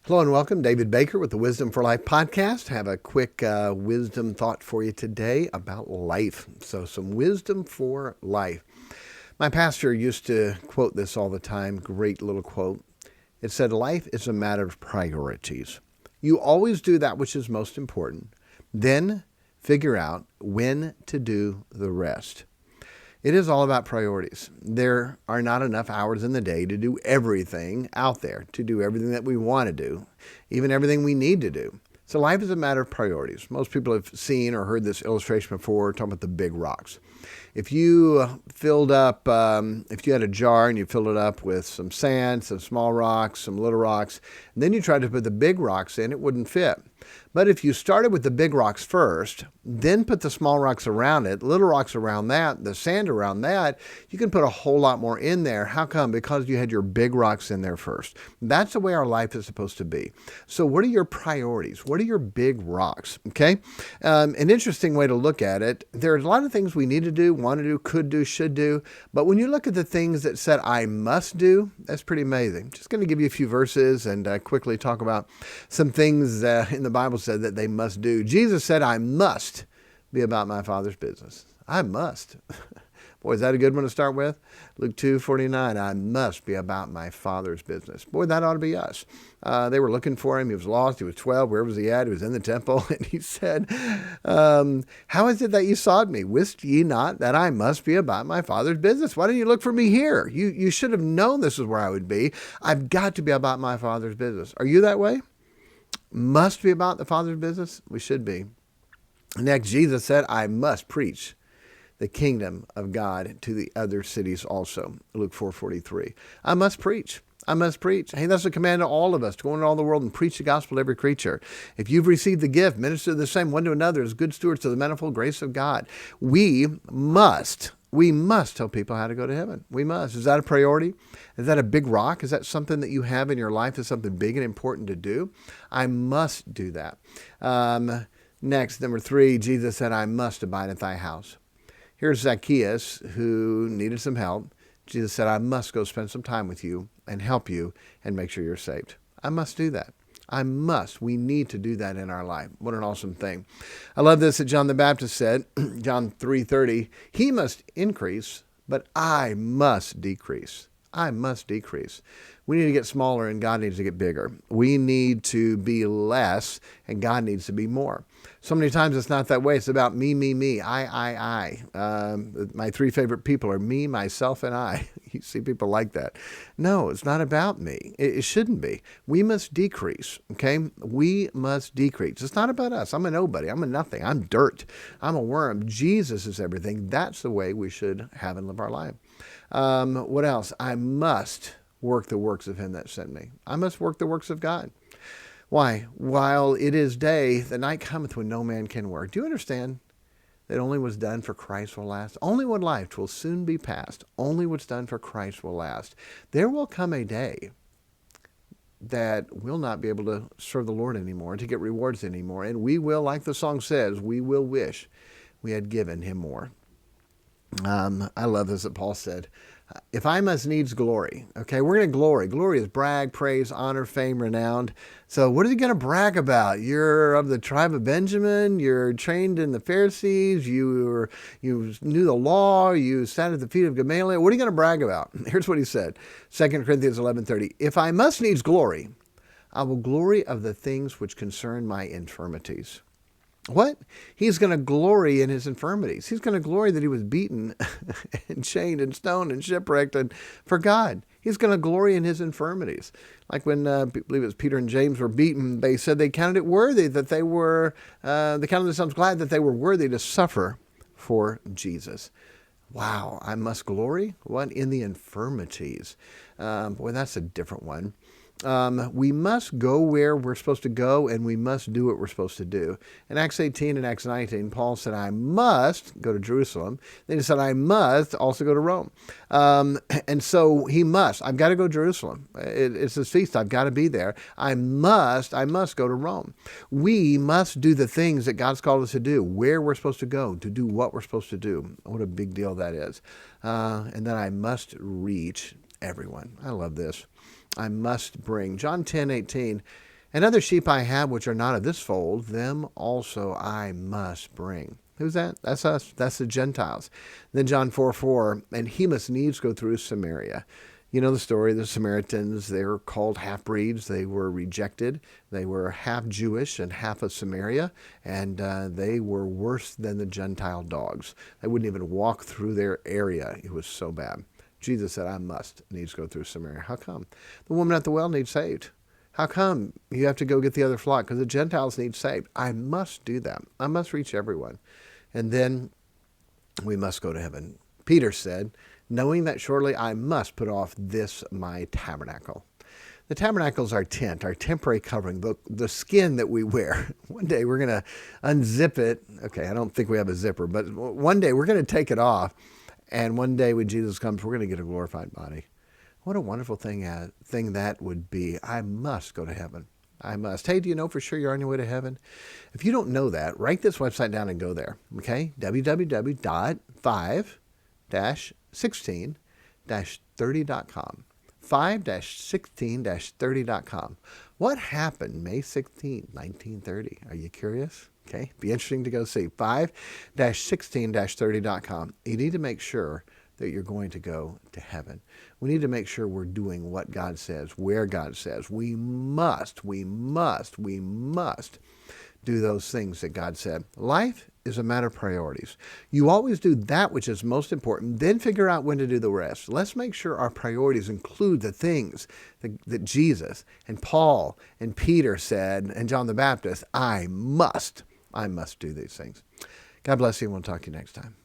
Hello and welcome. David Baker with the Wisdom for Life podcast. Have a quick wisdom thought for you today about life. So some wisdom for life. My pastor used to quote this all the time. Great little quote. It said, life is a matter of priorities. You always do that which is most important. Then figure out when to do the rest. It is all about priorities. There are not enough hours in the day to do everything out there, to do everything that we want to do, even everything we need to do. So life is a matter of priorities. Most people have seen or heard this illustration before, talking about the big rocks. If you if you had a jar and you filled it up with some sand, some small rocks, some little rocks, and then you tried to put the big rocks in, it wouldn't fit. But if you started with the big rocks first, then put the small rocks around it, little rocks around that, the sand around that, you can put a whole lot more in there. How come? Because you had your big rocks in there first. That's the way our life is supposed to be. So what are your priorities? What are your big rocks? Okay? An interesting way to look at it, there's a lot of things we need to do, want to do, could do, should do. But when you look at the things that said I must do, that's pretty amazing. Just going to give you a few verses and quickly talk about some things in the Bible said that they must do. Jesus said, I must be about my Father's business. I must. Boy, is that a good one to start with? Luke 2:49, I must be about my Father's business. Boy, that ought to be us. They were looking for him. He was lost. He was 12. Where was he at? He was in the temple. And he said, how is it that you sought me? Wist ye not that I must be about my Father's business? Why didn't you look for me here? You should have known this is where I would be. I've got to be about my Father's business. Are you that way? Must be about the Father's business? We should be. Next, Jesus said, I must preach the kingdom of God to the other cities also. Luke 4:43. I must preach. I must preach. Hey, that's a command to all of us to go into all the world and preach the gospel to every creature. If you've received the gift, minister the same one to another as good stewards of the manifold grace of God. We must tell people how to go to heaven. We must. Is that a priority? Is that a big rock? Is that something that you have in your life as something big and important to do? I must do that. Next, number 3, Jesus said, I must abide at thy house. Here's Zacchaeus who needed some help. Jesus said, I must go spend some time with you and help you and make sure you're saved. I must do that. I must. We need to do that in our life. What an awesome thing. I love this that John the Baptist said, John 3:30, he must increase, but I must decrease. I must decrease. We need to get smaller and God needs to get bigger. We need to be less and God needs to be more. So many times it's not that way. It's about me, me, me, I. My 3 favorite people are me, myself, and I. You see people like that. No, it's not about me. It shouldn't be. We must decrease, okay? We must decrease. It's not about us. I'm a nobody. I'm a nothing. I'm dirt. I'm a worm. Jesus is everything. That's the way we should have and live our life. What else? I must work the works of him that sent me. I must work the works of God. Why? While it is day, the night cometh when no man can work. Do you understand that only what's done for Christ will last? Only one life will soon be past. Only what's done for Christ will last. There will come a day that we'll not be able to serve the Lord anymore, to get rewards anymore. And we will, like the song says, we will wish we had given him more. I love this that Paul said, if I must needs glory, okay, we're going to glory. Glory is brag, praise, honor, fame, renowned. So what are you going to brag about? You're of the tribe of Benjamin. You're trained in the Pharisees. You knew the law. You sat at the feet of Gamaliel. What are you going to brag about? Here's what he said, 2 Corinthians 11:30. If I must needs glory, I will glory of the things which concern my infirmities. What? He's going to glory in his infirmities. He's going to glory that he was beaten and chained and stoned and shipwrecked and for God. He's going to glory in his infirmities. Like when I believe it was Peter and James were beaten, they said they counted it worthy that they counted themselves glad that they were worthy to suffer for Jesus. Wow, I must glory? What? In the infirmities. Boy, that's a different one. We must go where we're supposed to go, and we must do what we're supposed to do. In Acts 18 and Acts 19, Paul said, I must go to Jerusalem. Then he said, I must also go to Rome. And so he must. I've got to go to Jerusalem. It's his feast. I've got to be there. I must go to Rome. We must do the things that God's called us to do, where we're supposed to go, to do what we're supposed to do. What a big deal that is. And then I must reach everyone. I love this. I must bring. John 10:18. And other sheep I have which are not of this fold, them also I must bring. Who's that? That's us. That's the Gentiles. Then John 4:4, and he must needs go through Samaria. You know the story, the Samaritans, they were called half-breeds. They were rejected. They were half Jewish and half of Samaria, and they were worse than the Gentile dogs. They wouldn't even walk through their area. It was so bad. Jesus said, I must needs go through Samaria. How come? The woman at the well needs saved. How come you have to go get the other flock? Because the Gentiles need saved. I must do that. I must reach everyone. And then we must go to heaven. Peter said, knowing that shortly I must put off this my tabernacle. The tabernacle is our tent, our temporary covering, the skin that we wear. One day we're going to unzip it. Okay, I don't think we have a zipper, but one day we're going to take it off. And one day when Jesus comes, we're going to get a glorified body. What a wonderful thing that would be. I must go to heaven. I must. Hey, do you know for sure you're on your way to heaven? If you don't know that, write this website down and go there. Okay? www.5-16-30.com. 5-16-30.com. What happened May 16, 1930? Are you curious? Okay, be interesting to go see. 5-16-30.com. You need to make sure that you're going to go to heaven. We need to make sure we're doing what God says, where God says. We must do those things that God said. Life is a matter of priorities. You always do that which is most important, then figure out when to do the rest. Let's make sure our priorities include the things that Jesus and Paul and Peter said, and John the Baptist, I must do these things. God bless you, and we'll talk to you next time.